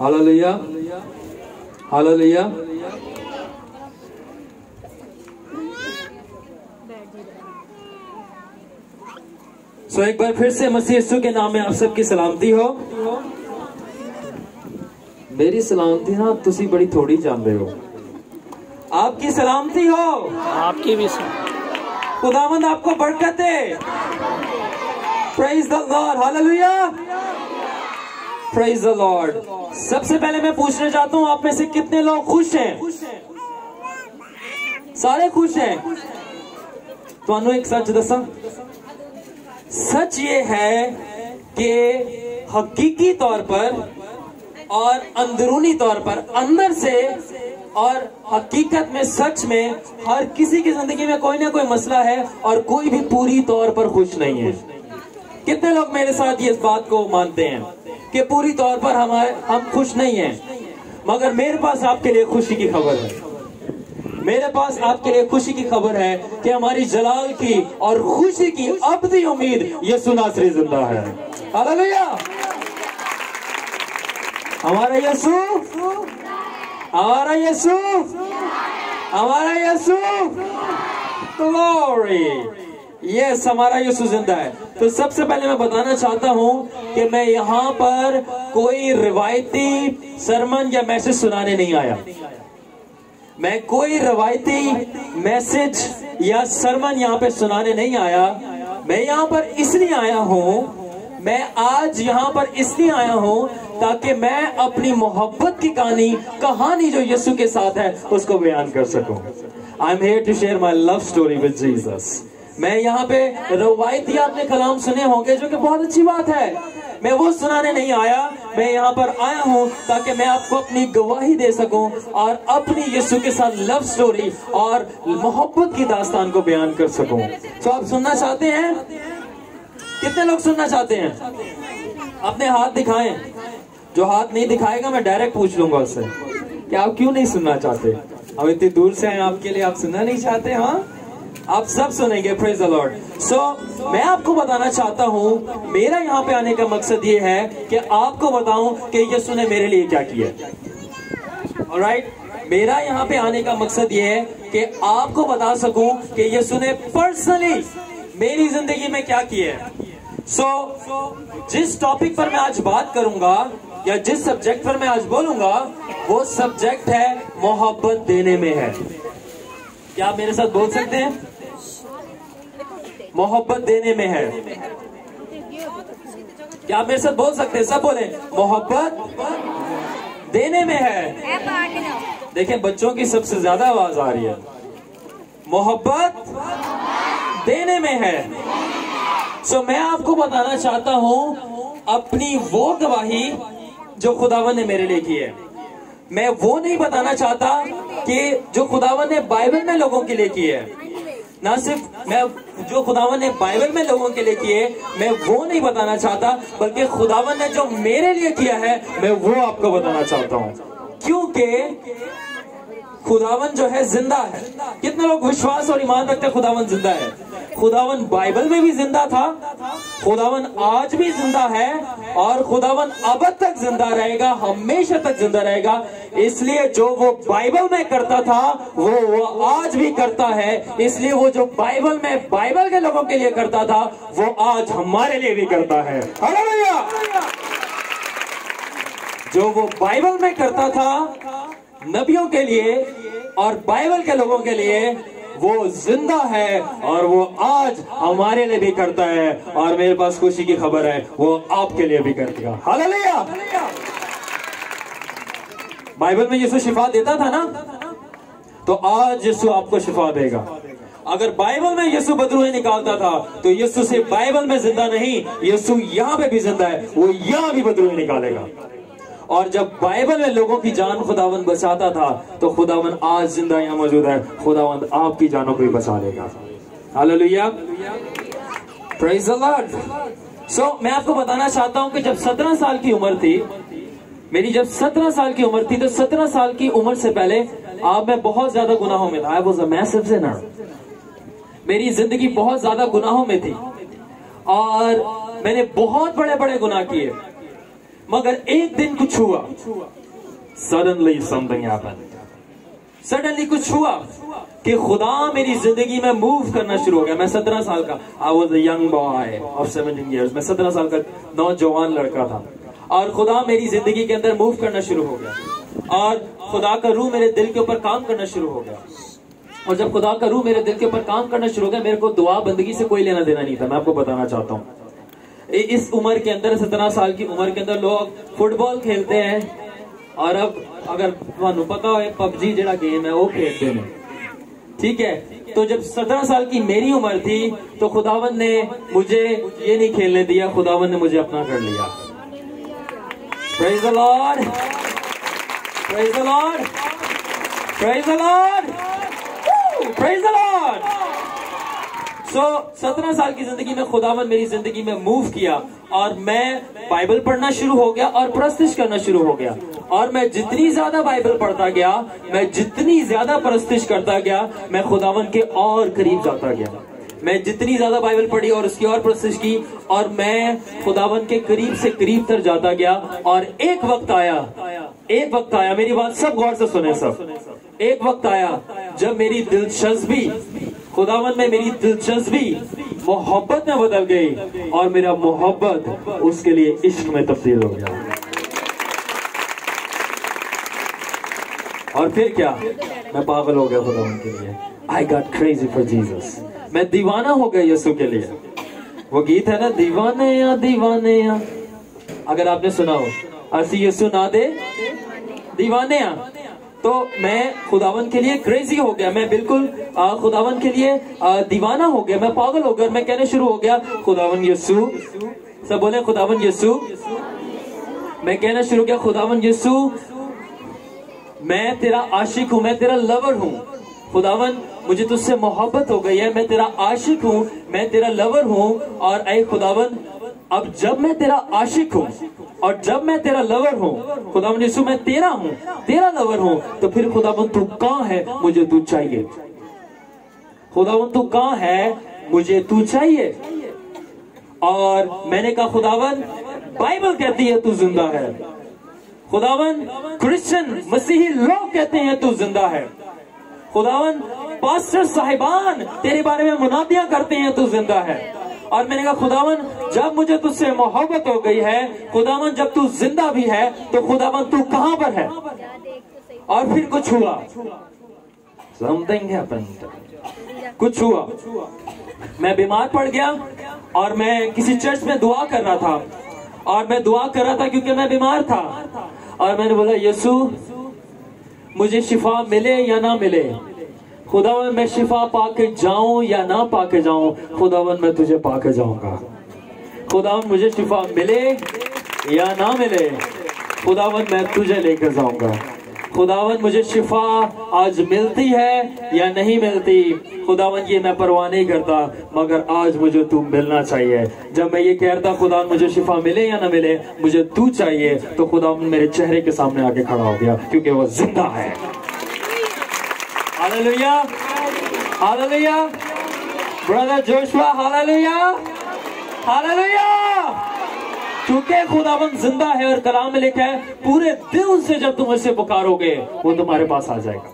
Hallelujah, hallelujah. सो एक बार फिर से मसीह यीशु के नाम में आप सबकी सलामती हो। मेरी सलामती ना तुसी बड़ी थोड़ी जानते हो। आपकी सलामती हो, आपकी भी खुदावंद आपको बरकत दे। Praise the Lord, hallelujah, praise the Lord. सबसे पहले मैं पूछना चाहता हूं, आप में से कितने लोग खुश हैं? सारे खुश हैं? तो एक सच दसा, सच ये है कि हकीकी तौर पर और अंदरूनी तौर पर, अंदर से और हकीकत में, सच में हर किसी की जिंदगी में कोई ना कोई मसला है और कोई भी पूरी तौर पर खुश नहीं है। कितने लोग मेरे साथ ये इस बात को मानते हैं कि पूरी तौर पर हम खुश नहीं हैं? मगर मेरे पास आपके लिए खुशी की खबर है। मेरे पास आपके लिए खुशी की खबर है कि हमारी जलाल की और खुशी की अबदी उम्मीद यीशु नासरी जिंदा है। हालेलुया, हमारा यीशु, हमारा यीशु, हमारा यीशु, ग्लोरी, यस, हमारा यीशु जिंदा है। तो सबसे पहले मैं बताना चाहता हूं कि मैं यहाँ पर कोई रिवायती सरमन या मैसेज सुनाने नहीं आया। मैं कोई रवायती मैसेज या सरमन यहाँ पे सुनाने नहीं आया। मैं यहाँ पर इसलिए आया हूँ, मैं आज यहाँ पर इसलिए आया हूँ ताकि मैं अपनी मोहब्बत की कहानी जो यीशु के साथ है उसको बयान कर सकूं। I am here to share my love story with Jesus. मैं यहाँ पे रवायती आपने कलाम सुने होंगे जो कि बहुत अच्छी बात है, मैं वो सुनाने नहीं आया। मैं यहाँ पर आया हूँ ताकि मैं आपको अपनी गवाही दे सकूं और अपनी यीशु के साथ लव स्टोरी और मोहब्बत की दास्तान को बयान कर सकूं। तो आप सुनना चाहते हैं? कितने लोग सुनना चाहते हैं? अपने हाथ दिखाएं। जो हाथ नहीं दिखाएगा मैं डायरेक्ट पूछ लूंगा उससे कि आप क्यों नहीं सुनना चाहते। हम इतनी दूर से आए आपके लिए, आप सुनना नहीं चाहते? हाँ, आप सब सुनेंगे। Praise the Lord. सो मैं आपको बताना चाहता हूं, मेरा यहाँ पे आने का मकसद ये है कि आपको बताऊं कि यीशु ने मेरे लिए क्या किया। ऑलराइट, मेरा यहाँ पे आने का मकसद ये है कि आपको बता सकूं कि यीशु ने पर्सनली मेरी जिंदगी में क्या किया है। सो जिस टॉपिक पर मैं आज बात करूंगा या जिस सब्जेक्ट पर मैं आज बोलूंगा वो सब्जेक्ट है मोहब्बत देने में है। क्या आप मेरे साथ बोल सकते हैं? मोहब्बत देने में है। क्या आप मेरे साथ बोल सकते हैं? सब बोले, मोहब्बत देने में है। देखें, बच्चों की सबसे ज्यादा आवाज आ रही है। मोहब्बत देने में है। सो मैं आपको बताना चाहता हूं अपनी वो गवाही जो खुदावन ने मेरे लिए की है। मैं वो नहीं बताना चाहता कि जो खुदावन ने बाइबल में लोगों के लिए की है। ना सिर्फ मैं जो खुदावन ने बाइबल में लोगों के लिए किए मैं वो नहीं बताना चाहता, बल्कि खुदावन ने जो मेरे लिए किया है मैं वो आपको बताना चाहता हूँ। क्योंकि खुदावन जो है जिंदा है। कितने लोग विश्वास और ईमान रखते हैं खुदावन जिंदा है? खुदावन बाइबल में भी जिंदा था, खुदावन आज भी जिंदा है और खुदावन अब तक जिंदा रहेगा, हमेशा तक जिंदा रहेगा। इसलिए जो वो बाइबल में करता था वो आज भी करता है। इसलिए वो जो बाइबल में बाइबल के लोगों के लिए करता था वो आज हमारे लिए भी करता है। हालेलुया! जो वो बाइबल में करता था नबियों के लिए और बाइबल के लोगों के लिए, वो जिंदा है और वो आज हमारे लिए भी करता है। और मेरे पास खुशी की खबर है, वो आपके लिए भी करेगा। हालेलुया! बाइबल में यीशु शिफा देता था ना, तो आज यीशु आपको शिफा देगा। अगर बाइबल में यीशु बदरूहें निकालता था तो यीशु सिर्फ बाइबल में जिंदा नहीं, यीशु यहाँ पे भी जिंदा है, वो यहाँ भी बदरूहें निकालेगा। और जब बाइबल में लोगों की जान खुदावंद बचाता था तो खुदावंद आज जिंदा यहाँ मौजूद है, खुदावंद आपकी जानों को भी बचा लेगा। Hallelujah, praise the Lord. So मैं आपको बताना चाहता हूं कि जब 17 साल की उम्र थी मेरी, जब 17 साल की उम्र थी, तो 17 साल की उम्र से पहले मैं बहुत ज्यादा गुनाहों में था। I was a massive Sinner. मेरी जिंदगी बहुत ज्यादा गुनाहों में थी और मैंने बहुत बड़े बड़े गुनाह किए। मगर एक दिन कुछ हुआ, सडनली समथिंग हैपेंड। सडनली कुछ हुआ कि खुदा मेरी जिंदगी में मूव करना शुरू हो गया। मैं 17 साल का, I was a young boy of 17 years, मैं 17 साल का नौजवान लड़का था और खुदा मेरी जिंदगी के अंदर मूव करना शुरू हो गया और खुदा का रूह मेरे दिल के ऊपर काम करना शुरू हो गया। और जब खुदा का रूह मेरे दिल के ऊपर काम करना शुरू हो गया, मेरे को दुआ बंदगी से कोई लेना देना नहीं था। मैं आपको बताना चाहता हूँ, इस उम्र के अंदर, 17 साल की उम्र के अंदर लोग फुटबॉल खेलते हैं और अब अगर तुहानू पता हो पबजी जड़ा गेम है वो खेलते हैं, ठीक है। तो जब 17 साल की मेरी उम्र थी तो खुदावन ने मुझे ये नहीं खेलने दिया, खुदावन ने मुझे अपना कर लिया। Praise the Lord, praise the Lord, praise the Lord, praise the Lord. So 17 साल की जिंदगी में खुदावन मेरी जिंदगी में मूव किया और मैं बाइबल पढ़ना शुरू हो गया और परस्तिश करना शुरू हो गया। और मैं जितनी ज्यादा बाइबल पढ़ता गया, मैं जितनी ज्यादा परस्तिश करता गया, मैं खुदावन के और करीब जाता गया। मैं जितनी ज्यादा बाइबल पढ़ी और उसकी और परस्तिश की और मैं खुदावन के करीब से करीब तर जाता गया। और एक वक्त आया, मेरी बात सब गौर से सुने सब, एक वक्त आया जब मेरी दिलचस्पी खुदावन में, मेरी दिलचस्पी मोहब्बत में बदल गई और मेरा मोहब्बत उसके लिए इश्क में तब्दील हो गया। और फिर क्या, मैं पागल हो गया खुदावन के लिए। I got crazy for Jesus, मैं दीवाना हो गया यीशु के लिए। वो गीत है ना, दीवाने या दीवाने या, अगर आपने सुना हो, असी यीशु ना दे दीवाने या। तो मैं खुदावन के लिए क्रेजी हो गया, मैं बिल्कुल खुदावन के लिए दीवाना हो गया, मैं पागल हो गया। मैं कहने शुरू हो गया, खुदावन यीशु, सब बोले खुदावन यीशु। मैं कहना शुरू किया, खुदावन यीशु मैं तेरा आशिक हूं, मैं तेरा लवर हूं। खुदावन मुझे तुझसे मोहब्बत हो गई है, मैं तेरा आशिक हूं, मैं तेरा लवर हूं। और ऐ खुदावन, अब जब मैं तेरा आशिक हूं और जब मैं तेरा लवर हूं, खुदावन यीशु मैं तेरा हूं, तेरा लवर हूं, तो फिर खुदावन तू कहां है, मुझे तू चाहिए। खुदावन तू कहां है, मुझे तू चाहिए। और मैंने कहा, खुदावन बाइबल कहती है तू जिंदा है, खुदावन क्रिश्चियन मसीही लोग कहते हैं तू जिंदा है, खुदावन पास्टर साहिबान तेरे बारे में मुनादियां करते हैं तू जिंदा है। और मैंने कहा, खुदावन जब मुझे तुझसे मोहब्बत हो गई है, खुदावन जब तू जिंदा भी है, तो खुदावन तू कहां पर है। और फिर कुछ हुआ, समथिंग हैपेंड, कुछ हुआ। मैं बीमार पड़ गया और मैं किसी चर्च में दुआ कर रहा था और मैं दुआ कर रहा था क्योंकि मैं बीमार था। और मैंने बोला, यीशु मुझे शिफा मिले या ना मिले, खुदावन मैं शिफा पाके जाऊं या ना पाके जाऊं, खुदावन मैं तुझे पाके जाऊंगा। खुदावन मुझे शिफा मिले या ना मिले, खुदावन मैं तुझे लेकर जाऊंगा। खुदावन मुझे शिफा आज मिलती है या नहीं मिलती, खुदावन ये मैं परवाह नहीं करता, मगर आज मुझे तू मिलना चाहिए। जब मैं ये कहता खुदावन मुझे शिफा मिले या ना मिले, मुझे तू चाहिए, तो खुदावन मेरे चेहरे के सामने आके खड़ा हो गया क्योंकि वो जिंदा है। Hallelujah, hallelujah, brother Joshua, hallelujah, hallelujah. क्योंकि खुदावन जिंदा है और कलाम में लिखा है, पूरे दिल से जब तुम इसे पुकारोगे वो तुम्हारे पास आ जाएगा।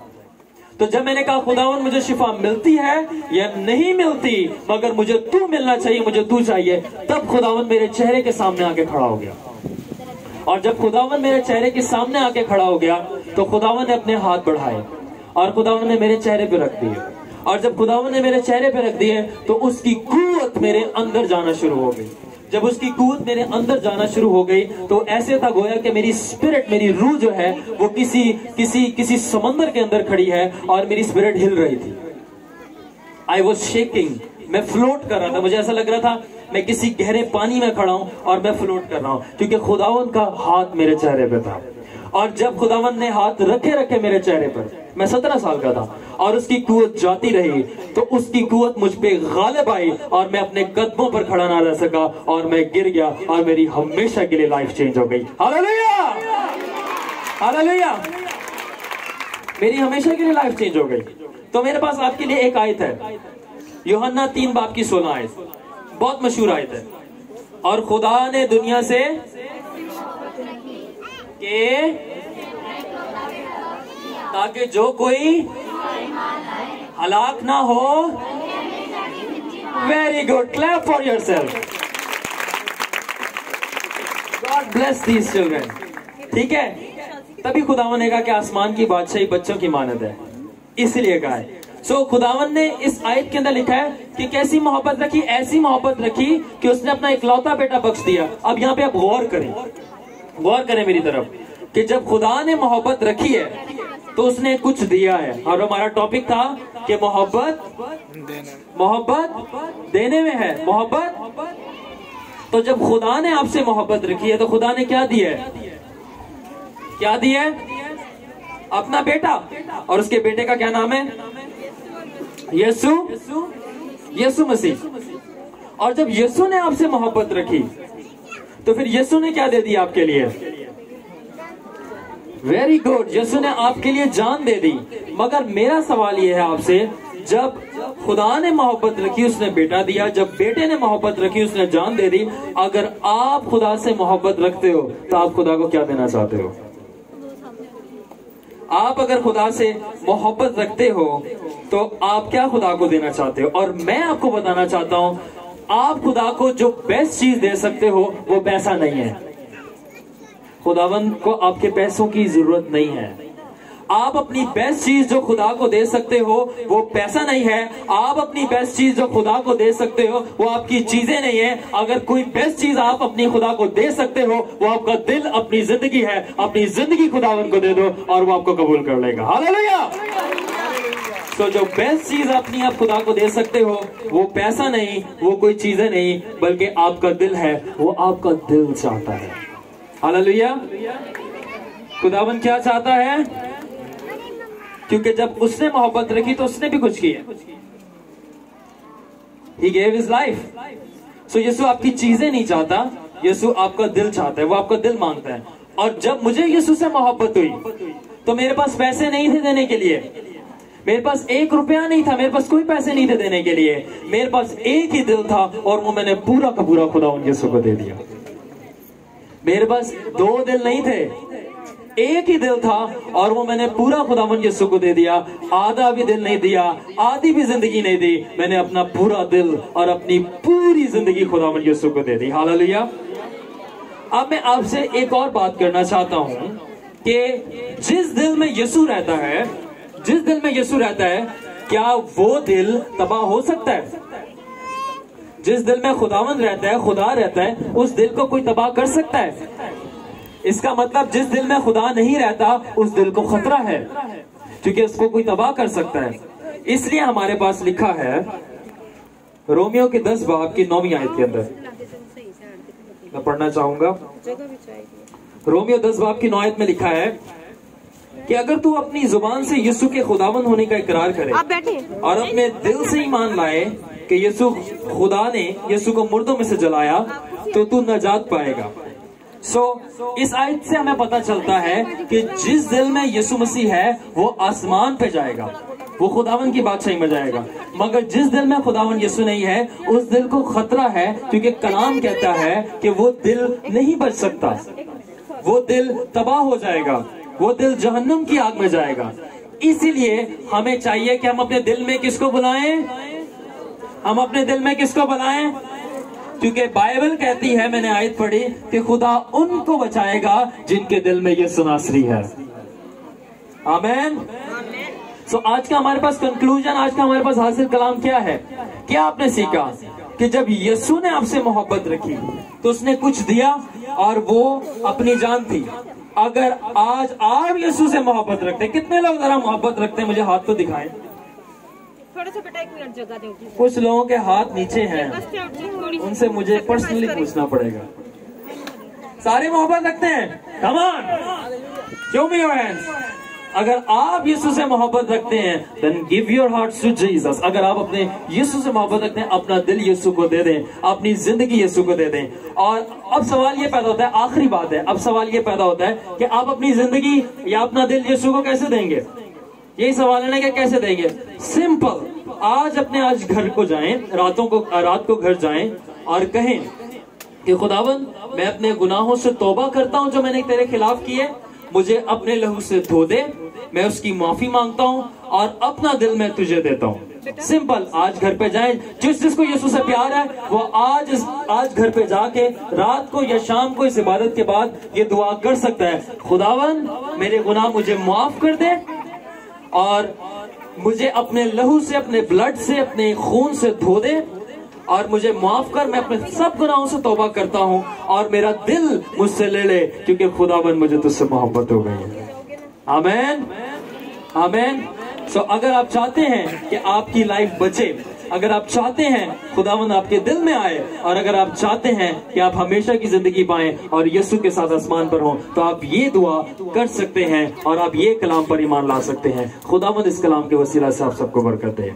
तो जब मैंने कहा, खुदावन मुझे शिफा मिलती है या नहीं मिलती, मगर मुझे तू मिलना चाहिए, मुझे तू चाहिए, तब खुदावन मेरे चेहरे के सामने आके खड़ा हो गया। और जब खुदावन मेरे चेहरे के सामने आके खड़ा हो गया, तो खुदावन ने अपने हाथ बढ़ाए और खुदावन ने मेरे चेहरे पे रख दिए। और जब खुदावन ने मेरे चेहरे पे रख दिए, तो उसकी कुव्वत मेरे अंदर जाना शुरू हो गई। जब उसकी कुव्वत मेरे अंदर जाना शुरू हो गई, तो ऐसे था गोया कि मेरी स्पिरिट, मेरी रूह जो है वो किसी समंदर के अंदर खड़ी है और मेरी स्पिरिट हिल रही थी। आई वॉज शेकिंग, मैं फ्लोट कर रहा था। मुझे ऐसा लग रहा था मैं किसी गहरे पानी में खड़ा हूं और मैं फ्लोट कर रहा हूं, क्योंकि खुदावन का हाथ मेरे चेहरे पे था। और जब खुदावन ने हाथ रखे मेरे चेहरे पर, मैं 17 साल का था, और उसकी कुव्वत जाती रही, तो उसकी कुव्वत मुझ पे गालिब आई और मैं अपने कदमों पर खड़ा ना रह सका और मैं गिर गया और मेरी हमेशा के लिए लाइफ चेंज हो गई। हालेलुया, हालेलुया, मेरी हमेशा के लिए लाइफ चेंज हो गई। तो मेरे पास आपके लिए एक आयत है, यूहन्ना 3:16 आयत, बहुत मशहूर आयत है। और खुदा ने दुनिया से कि ताकि जो कोई हलाक ना हो। Very good, clap for yourself. God bless these children. ठीक है, तभी खुदावन ने कहा कि आसमान की बादशाही बच्चों की मानद है, इसलिए कहा है। सो खुदावन ने इस आयत के अंदर लिखा है कि कैसी मोहब्बत रखी, ऐसी मोहब्बत रखी कि उसने अपना इकलौता बेटा बख्श दिया। अब यहाँ पे आप गौर करें मेरी तरफ, कि जब खुदा ने मोहब्बत रखी है तो उसने कुछ दिया है। और हमारा टॉपिक था कि मोहब्बत देने में है। मोहब्बत, तो जब खुदा ने आपसे मोहब्बत रखी है तो खुदा ने क्या दिया है? क्या दिया है? अपना बेटा। और उसके बेटे का क्या नाम है? यीशु मसीह। और जब यीशु ने आपसे मोहब्बत रखी तो फिर यीशु ने क्या दे दिया आपके लिए? वेरी गुड, यीशु ने आपके लिए जान दे दी। मगर मेरा सवाल यह है आपसे, जब खुदा ने मोहब्बत रखी उसने बेटा दिया, जब बेटे ने मोहब्बत रखी उसने जान दे दी। अगर आप खुदा से मोहब्बत रखते हो तो आप खुदा को क्या देना चाहते हो? आप अगर खुदा से मोहब्बत रखते हो तो आप क्या खुदा को देना चाहते हो? और मैं आपको बताना चाहता हूं, आप खुदा को जो बेस्ट चीज दे सकते हो वो पैसा नहीं है। खुदावंद को आपके पैसों की जरूरत नहीं है। आप अपनी बेस्ट चीज जो खुदा को दे सकते हो वो पैसा नहीं है। आप अपनी बेस्ट चीज जो खुदा को दे सकते हो वो आपकी चीजें नहीं है। अगर कोई बेस्ट चीज आप अपनी खुदा को दे सकते हो वो आपका दिल, अपनी जिंदगी है। अपनी जिंदगी खुदावंद को दे दो और वो आपको कबूल कर लेगा। हालेलुया। तो जो बेस्ट चीज अपनी आप खुदा को दे सकते हो वो पैसा नहीं, वो कोई चीजें नहीं, बल्कि आपका दिल है। वो आपका दिल चाहता है। हालेलुया। खुदावंद क्या चाहता है? क्योंकि जब उसने मोहब्बत रखी तो उसने भी कुछ किया। He gave his life. So यीशु आपकी चीजें नहीं चाहता, यीशु आपका दिल चाहता है, वो आपका दिल मांगता है। और जब मुझे यीशु से मोहब्बत हुई तो मेरे पास पैसे नहीं थे देने के लिए, मेरे पास 1 रुपया नहीं था, मेरे पास कोई पैसे नहीं थे देने के लिए। मेरे पास एक ही दिल था और वो मैंने पूरा का पूरा खुदा उन यीशु को दे दिया। मेरे पास 2 दिल नहीं थे, एक ही दिल था और वो मैंने पूरा खुदावन यीशु को दे दिया। आधा भी दिल नहीं दिया, आधी भी जिंदगी नहीं दी, मैंने अपना पूरा दिल और अपनी पूरी जिंदगी खुदावन यीशु को दे दी। हालेलुया। अब मैं आपसे एक और बात करना चाहता हूं कि जिस दिल में यीशु रहता है, जिस दिल में यीशु रहता है, क्या वो दिल तबाह हो सकता है? जिस दिल में खुदावंद रहता है, खुदा रहता है, उस दिल को कोई तबाह कर सकता है? इसका मतलब जिस दिल में खुदा नहीं रहता उस दिल को खतरा है, क्योंकि उसको कोई तबाह कर सकता है। इसलिए हमारे पास लिखा है रोमियो के 10 बाब की 9वीं आयत के अंदर, मैं पढ़ना चाहूंगा। रोमियो 10 बाब की 9 आयत में लिखा है कि अगर तू अपनी जुबान से यीशु के खुदावंद होने का इकरार करे और अपने दिल से ईमान लाए कि यीशु खुदा ने यीशु को मुर्दों में से जलाया तो तू नजात पाएगा। इस आयत से हमें पता चलता है कि जिस दिल में यीशु मसीह है वो आसमान पे जाएगा, वो खुदावन की बादशाही में जाएगा। मगर जिस दिल में खुदावन यीशु नहीं है उस दिल को खतरा है, क्योंकि कलाम कहता है कि वो दिल नहीं बच सकता, वो दिल तबाह हो जाएगा, वो दिल जहन्नुम की आग में जाएगा। इसीलिए हमें चाहिए कि हम अपने दिल में किसको बुलाएं? हम अपने दिल में किसको बुलाएं? क्योंकि बाइबल कहती है, मैंने आयत पढ़ी, कि खुदा उनको बचाएगा जिनके दिल में यीशु नासरी है। आमीन। आज का हमारे पास कंक्लूजन, आज का हमारे पास हासिल कलाम क्या है? क्या आपने सीखा कि जब यीशु ने आपसे मोहब्बत रखी तो उसने कुछ दिया और वो अपनी जान थी। अगर आज आप यीशु से मोहब्बत रखते, कितने लोग जरा मोहब्बत रखते हैं? मुझे हाथ तो दिखाएं। थोड़ा सा बेटा 1 मिनट जगह दे। कुछ लोगों के हाथ नीचे हैं, उनसे मुझे पर्सनली पूछना पड़ेगा। सारे मोहब्बत रखते हैं? Come on, show me your hands. अगर आप यीशु से मोहब्बत रखते हैं then give your heart to Jesus. अगर आप अपने यीशु से मोहब्बत रखते हैं, अपना दिल यीशु को दे दें, अपनी जिंदगी यीशु को दे दें। और अब सवाल ये पैदा होता है, आखिरी बात है, अब सवाल ये पैदा होता है कि आप अपनी जिंदगी या अपना दिल यीशु को कैसे देंगे? यही सवाल है ना कि कैसे देंगे? सिंपल, आज घर को जाएं, रात को घर जाएं और कहें कि खुदावन मैं अपने गुनाहों से तौबा करता हूं जो मैंने तेरे खिलाफ किए, मुझे अपने लहू से धो दे, मैं उसकी माफी मांगता हूं और अपना दिल मैं तुझे देता हूं। सिंपल। आज घर पे जाए, जिसको यीशु से प्यार है वो आज घर पे जाके रात को या शाम को इस इबादत के बाद ये दुआ कर सकता है, खुदावन मेरे गुनाह मुझे माफ कर दे और मुझे अपने लहू से, अपने ब्लड से, अपने खून से धो दे और मुझे माफ कर, मैं अपने सब गुनाहों से तौबा करता हूं और मेरा दिल मुझसे ले ले, क्योंकि खुदावन मुझे तुझसे मोहब्बत हो गई है। आमीन, आमीन। सो अगर आप चाहते हैं कि आपकी लाइफ बचे, अगर आप चाहते हैं खुदावन आपके दिल में आए और अगर आप चाहते हैं कि आप हमेशा की जिंदगी पाएं और यीशु के साथ आसमान पर हों, तो आप ये दुआ कर सकते हैं और आप ये कलाम पर ईमान ला सकते हैं। खुदावन इस कलाम के वसीला से आप सबको बरकत दे।